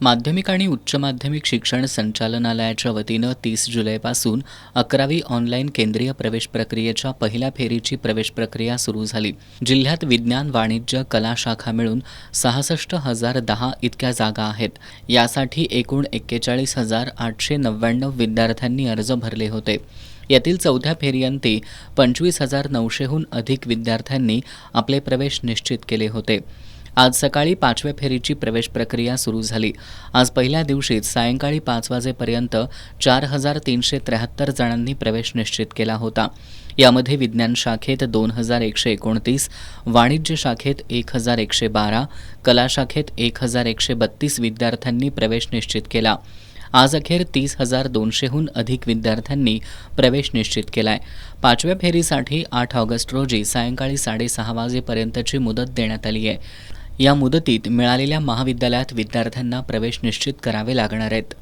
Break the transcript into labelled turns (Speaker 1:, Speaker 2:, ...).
Speaker 1: माध्यमिक आणि उच्च माध्यमिक शिक्षण संचालनालयाच्या वतीनं 30 जुलैपासून 11वी ऑनलाईन केंद्रीय प्रवेश प्रक्रियेच्या पहिल्या फेरीची प्रवेश प्रक्रिया सुरू झाली. जिल्ह्यात विज्ञान, वाणिज्य, कला शाखा मिळून 66,010 इतक्या जागा आहेत. यासाठी एकूण 41,899 विद्यार्थ्यांनी अर्ज भरले होते. यातील चौथ्या फेरीअंती 25,900हून अधिक विद्यार्थ्यांनी आपले प्रवेश निश्चित केले होते. आज सकाळी 5व्या फेरीची प्रवेश प्रक्रिया सुरू झाली. आज पहिल्या दिवशीच सायंकाळी 5 वाजेपर्यंत 4,373 जणांनी प्रवेश निश्चित केला होता. यामध्ये विज्ञान शाखेत 2,129, वाणिज्य शाखेत 1,112, कला शाखेत 1,132 विद्यार्थ्यांनी प्रवेश निश्चित केला. आज अखेर 30,200हून अधिक विद्यार्थ्यांनी प्रवेश निश्चित केलाय. 5व्या फेरीसाठी 8 ऑगस्ट रोजी सायंकाळी 6:30 वाजेपर्यंतची मुदत देण्यात आली आहे. या मुदतीत मिळालेल्या महाविद्यालयात विद्यार्थ्यांना प्रवेश निश्चित करावे लागणार आहेत.